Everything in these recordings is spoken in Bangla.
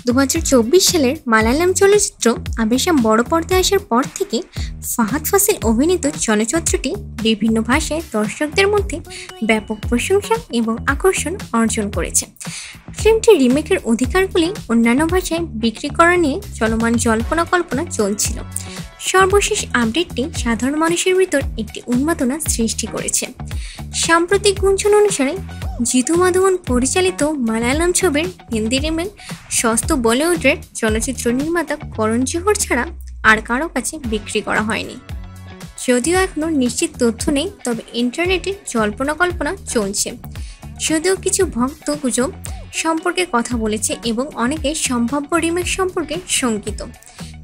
2024 সালের মালায়ালাম চলচ্চিত্র আবেশাম বড় পর্দায় আসার পর থেকে ফাহাদ ফাসিল অভিনীত চলচ্চিত্রটি বিভিন্ন ভাষায় দর্শকদের মধ্যে ব্যাপক প্রশংসা এবং আকর্ষণ অর্জন করেছে। ফিল্মটির রিমেকের অধিকারগুলি অন্যান্য ভাষায় বিক্রি করা নিয়ে চলমান জল্পনা কল্পনা চলছিল। সর্বশেষ আপডেটটি সাধারণ মানুষের ভিতর একটি উন্মাদনা সৃষ্টি করেছে। সাম্প্রতিক গুঞ্জন অনুসারে জিতু মাধবন পরিচালিত মালায়ালাম ছবির হিন্দি রিমেক সস্ত বলিউডের চলচ্চিত্র নির্মাতা করণ জোহর ছাড়া আর কারো কাছে বিক্রি করা হয়নি। যদিও এখনও নিশ্চিত তথ্য নেই, তবে ইন্টারনেটে জল্পনা কল্পনা চলছে। যদিও কিছু ভক্ত গুজব সম্পর্কে কথা বলেছে এবং অনেকে সম্ভাব্য রিমেক সম্পর্কে শঙ্কিত।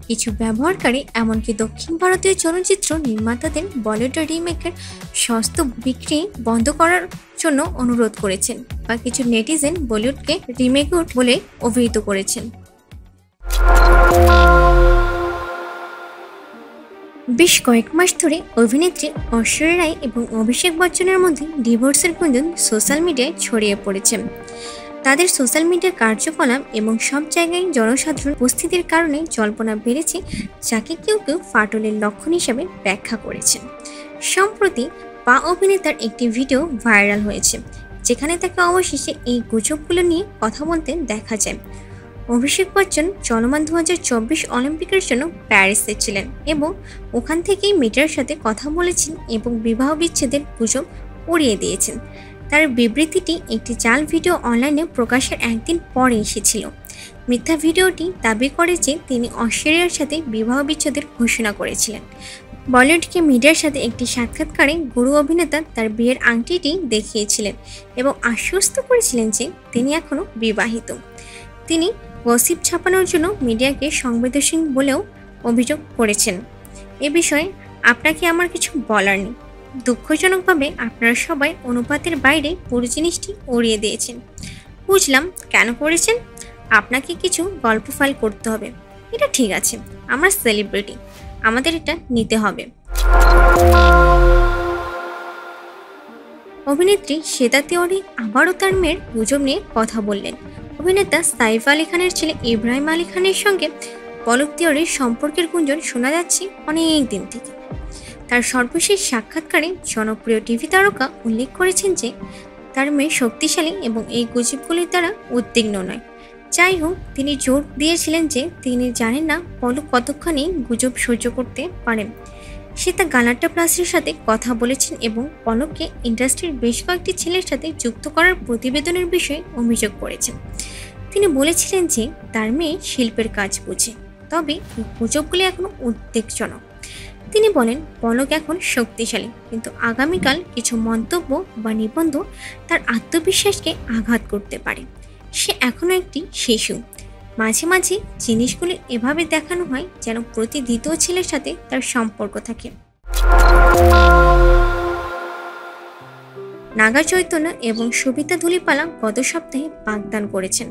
কিছু ব্যবহারকারী এমনকি দক্ষিণ ভারতীয় চলচ্চিত্র নির্মাতাদের বলিউডের রিমেকের সস্ত বিক্রি বন্ধ করার জন্য অনুরোধ করেছেন, বা কিছু নেটিজেন বলিউডকে রিমেকউড বলে অভিহিত করেছেন। বেশ কয়েক মাস ধরে অভিনেত্রী ঐশ্বরিয়া রায় এবং অভিষেক বচ্চনের মধ্যে ডিভোর্সের গুঞ্জন সোশ্যাল মিডিয়ায় ছড়িয়ে পড়েছে। তাদের সোশ্যাল মিডিয়ার কার্যকলাপ এবং সব জায়গায় জনসাধারণ উপস্থিতির কারণে জল্পনা বেড়েছে, যাকে কেউ কেউ ফাটলের লক্ষণ হিসাবে ব্যাখ্যা করেছেন। সম্প্রতি পা অভিনেতার একটি ভিডিও ভাইরাল হয়েছে, যেখানে তাকে অবশেষে এই গুজবগুলো নিয়ে কথা বলতে দেখা যায়। অভিষেক বচ্চন চলমান 2024 অলিম্পিকের জন্য প্যারিসে ছিলেন এবং ওখান থেকেই মিডিয়ার সাথে কথা বলেছেন এবং বিবাহ বিচ্ছেদের গুজব উড়িয়ে দিয়েছেন। তার বিবৃতিটি একটি জাল ভিডিও অনলাইনে প্রকাশের একদিন পরে এসেছিল। মিথ্যা ভিডিওটি দাবি করে যে তিনি ঐশ্বরিয়ার সাথে বিবাহ বিচ্ছেদের ঘোষণা করেছিলেন। বলিউডকে মিডিয়ার সাথে একটি সাক্ষাৎকারে গুরু অভিনেতা তার বিয়ের আংটিটি দেখিয়েছিলেন এবং আশ্বস্ত করেছিলেন যে তিনি এখনও বিবাহিত। তিনি গসিপ ছাপানোর জন্য মিডিয়াকে সংবেদনশীল বলেও অভিযোগ করেছেন। এ বিষয়ে আপনাকে আমার কিছু বলার নেই। দুঃখজনকভাবে আপনারা সবাই অনুপাতের বাইরে পুরো জিনিসটি উড়িয়ে দিয়েছেন। বুঝলাম কেন করেছেন। আপনাকে কিছু গল্প ফাইল করতে হবে, এটা ঠিক আছে। আমরা সেলিব্রিটি, আমাদের এটা নিতে হবে। অভিনেত্রী শ্বেতা তিওয়ারি আবারও তার মেয়ের গুজব নিয়ে কথা বললেন। অভিনেতা সাইফ আলী খানের ছেলে ইব্রাহিম আলী খানের সঙ্গে পলক তিওয়ারির সম্পর্কের গুঞ্জন শোনা যাচ্ছে অনেক দিন থেকে। তার সর্বশেষ সাক্ষাৎকারে জনপ্রিয় টিভি তারকা উল্লেখ করেছেন যে তার মেয়ে শক্তিশালী এবং এই গুজবগুলির দ্বারা উদ্বিগ্ন নয়। যাই হোক, তিনি জোর দিয়েছিলেন যে তিনি জানেন না পলক কতক্ষণ এই গুজব সহ্য করতে পারেন। সে তা গালাটা প্লাসের সাথে কথা বলেছেন এবং পলককে ইন্ডাস্ট্রির বেশ কয়েকটি ছেলের সাথে যুক্ত করার প্রতিবেদনের বিষয়ে অভিযোগ করেছেন। তিনি বলেছিলেন যে তার মেয়ে শিল্পের কাজ বোঝে, তবে এই গুজবগুলি এখনও উদ্বেগজনক। তিনি বলেন পলক এখন শক্তিশালী, কিন্তু আগামীকাল কিছু মন্তব্য বা নিবন্ধ তার আত্মবিশ্বাসকে আঘাত করতে পারে। সে এখনও একটি শিশু। মাঝে মাঝে জিনিসগুলি এভাবে দেখানো হয় যেন প্রতি দ্বিতীয় ছেলের সাথে তার সম্পর্ক থাকে। নাগা চৈতন্য এবং সবিতা ধূলিপালা গত সপ্তাহে বাগদান করেছেন।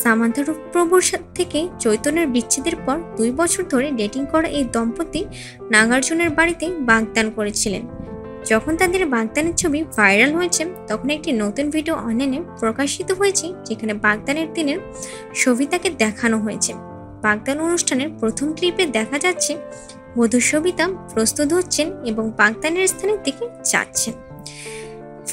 সামান্থা প্রভুর থেকে চৈতন্যের বিচ্ছেদের পর 2 বছর ধরে ডেটিং করা এই দম্পতি নাগার্জুনের বাড়িতে বাগদান করেছিলেন। যখন তাদের বাগদানের ছবি ভাইরাল হয়েছে, তখন একটি নতুন ভিডিও অনলাইনে প্রকাশিত হয়েছে, যেখানে বাগদানের দিনের সবিতাকে দেখানো হয়েছে। বাগদান অনুষ্ঠানের প্রথম ক্লিপে দেখা যাচ্ছে বধূ সবিতা প্রস্তুত হচ্ছেন এবং বাগদানের স্থানের দিকে যাচ্ছেন।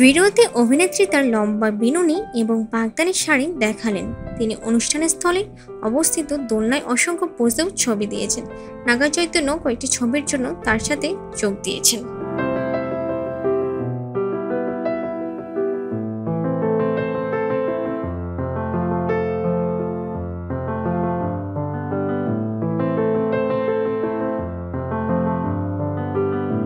ভিডিওতে অভিনেত্রী তার লম্বা বিনুনি এবং বাগদানের শাড়ি দেখালেন। তিনি অনুষ্ঠানের স্থলে অবস্থিত দোলনায় অসংখ্য পোজেও ছবি দিয়েছেন। নাগা চৈতন্য কয়েকটি ছবির জন্য তার সাথে যোগ দিয়েছেন।